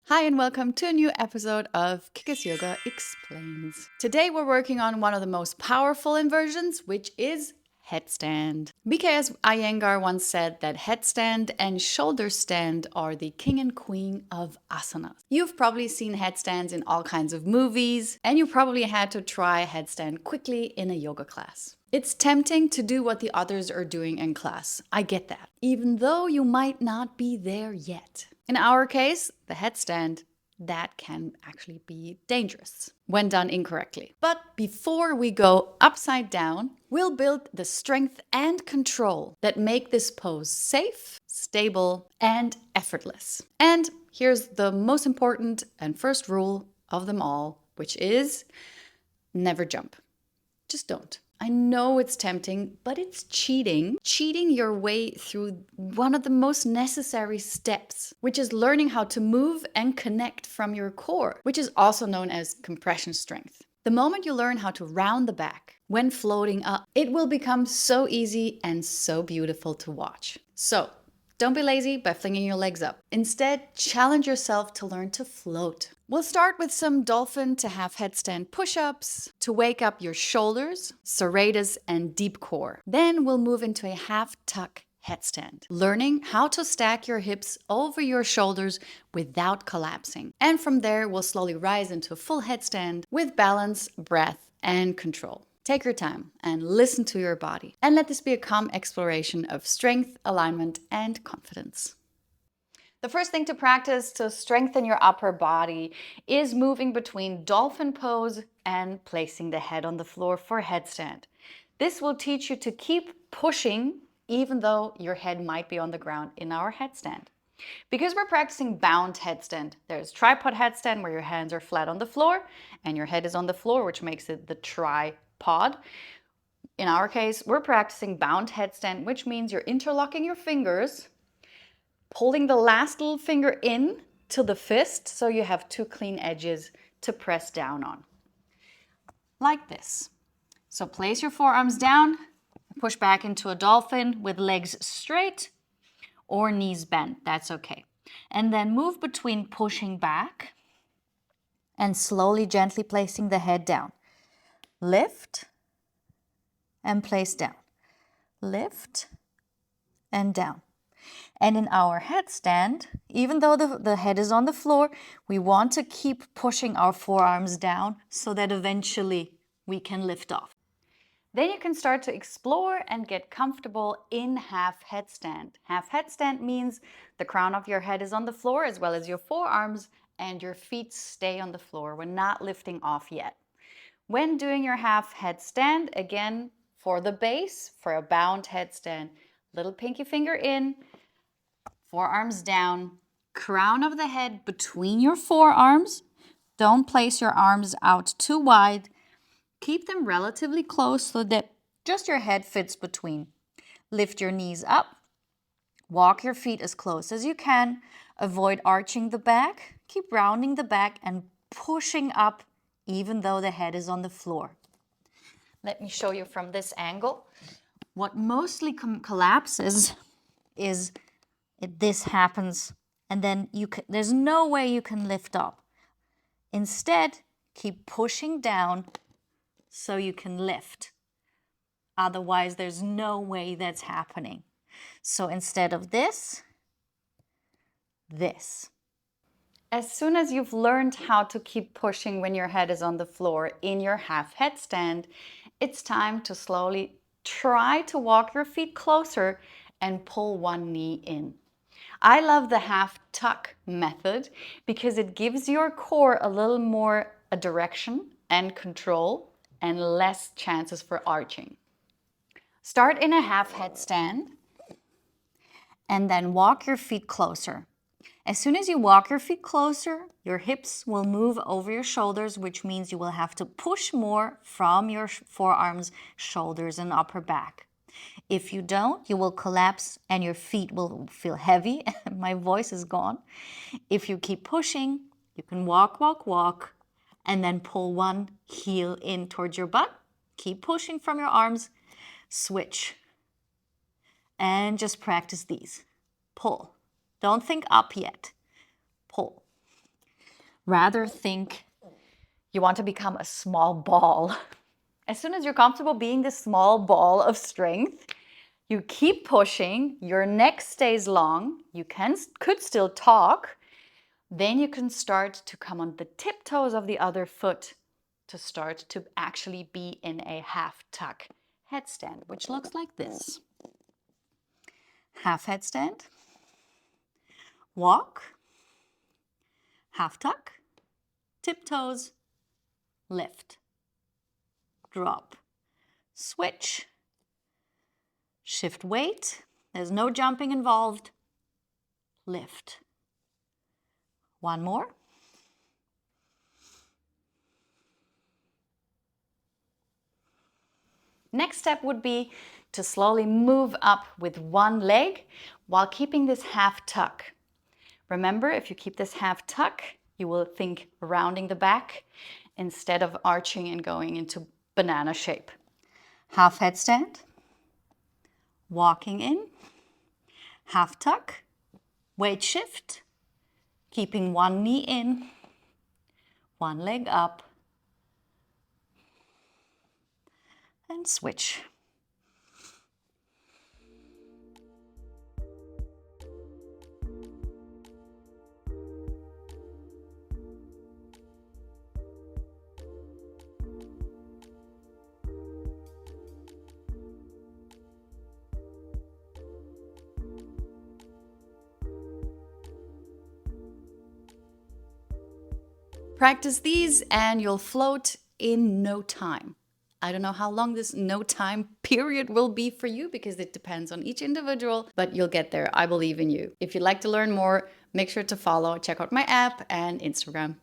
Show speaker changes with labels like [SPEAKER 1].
[SPEAKER 1] Hi and welcome to a new episode of Kickers Yoga Explains. Today we're working on one of the most powerful inversions, which is headstand. BKS Iyengar once said that headstand and shoulder stand are the king and queen of asanas. You've probably seen headstands in all kinds of movies, and you probably had to try a headstand quickly in a yoga class. It's tempting to do what the others are doing in class. I get that, even though you might not be there yet. In our case, the headstand, that can actually be dangerous when done incorrectly. But before we go upside down, we'll build the strength and control that make this pose safe, stable, and effortless. And here's the most important and first rule of them all, which is never jump. Just don't. I know it's tempting, but it's cheating. Cheating your way through one of the most necessary steps, which is learning how to move and connect from your core, which is also known as compression strength. The moment you learn how to round the back when floating up, it will become so easy and so beautiful to watch. So, don't be lazy by flinging your legs up. Instead, challenge yourself to learn to float. We'll start with some Dolphin to half headstand push-ups to wake up your shoulders, serratus, and deep core. Then we'll move into a half tuck headstand, learning how to stack your hips over your shoulders without collapsing. And from there, we'll slowly rise into a full headstand with balance, breath, and control. Take your time and listen to your body. And let this be a calm exploration of strength, alignment, and confidence. The first thing to practice to strengthen your upper body is moving between dolphin pose and placing the head on the floor for headstand. This will teach you to keep pushing even though your head might be on the ground in our headstand. Because we're practicing bound headstand, there's tripod headstand where your hands are flat on the floor and your head is on the floor, which makes it the tripod. In our case, we're practicing bound headstand, which means you're interlocking your fingers, pulling the last little finger in to the fist so you have two clean edges to press down on. Like this. So place your forearms down, push back into a dolphin with legs straight or knees bent, that's okay. And then move between pushing back and slowly, gently placing the head down. Lift and place down. Lift and down. And in our headstand, even though the head is on the floor, we want to keep pushing our forearms down so that eventually we can lift off. Then you can start to explore and get comfortable in half headstand. Half headstand means the crown of your head is on the floor as well as your forearms and your feet stay on the floor. We're not lifting off yet. When doing your half headstand, again, for the base, for a bound headstand, little pinky finger in, forearms down, crown of the head between your forearms. Don't place your arms out too wide. Keep them relatively close so that just your head fits between. Lift your knees up. Walk your feet as close as you can. Avoid arching the back. Keep rounding the back and pushing up even though the head is on the floor. Let me show you from this angle. What mostly collapses is this happens and then there's no way you can lift up. Instead, keep pushing down so you can lift. Otherwise, there's no way that's happening. So instead of this. As soon as you've learned how to keep pushing when your head is on the floor in your half headstand, it's time to slowly try to walk your feet closer and pull one knee in. I love the half tuck method because it gives your core a little more a direction and control and less chances for arching. Start in a half headstand and then walk your feet closer. As soon as you walk your feet closer, your hips will move over your shoulders, which means you will have to push more from your forearms, shoulders, and upper back. If you don't, you will collapse and your feet will feel heavy. My voice is gone. If you keep pushing, you can walk, and then pull one heel in towards your butt. Keep pushing from your arms. Switch. And just practice these. Pull. Don't think up yet. Pull. Rather think you want to become a small ball. As soon as you're comfortable being this small ball of strength, you keep pushing, your neck stays long, you could still talk, then you can start to come on the tiptoes of the other foot to start to actually be in a half tuck headstand, which looks like this. Half headstand, walk, half tuck, tiptoes, lift, drop, switch, shift weight, there's no jumping involved, lift. One more. Next step would be to slowly move up with one leg while keeping this half tuck. Remember, if you keep this half tuck, you will think rounding the back instead of arching and going into banana shape. Half headstand, walking in, half tuck, weight shift, keeping one knee in, one leg up, and switch. Practice these and you'll float in no time. I don't know how long this no time period will be for you because it depends on each individual, but you'll get there. I believe in you. If you'd like to learn more, make sure to follow, check out my app and Instagram.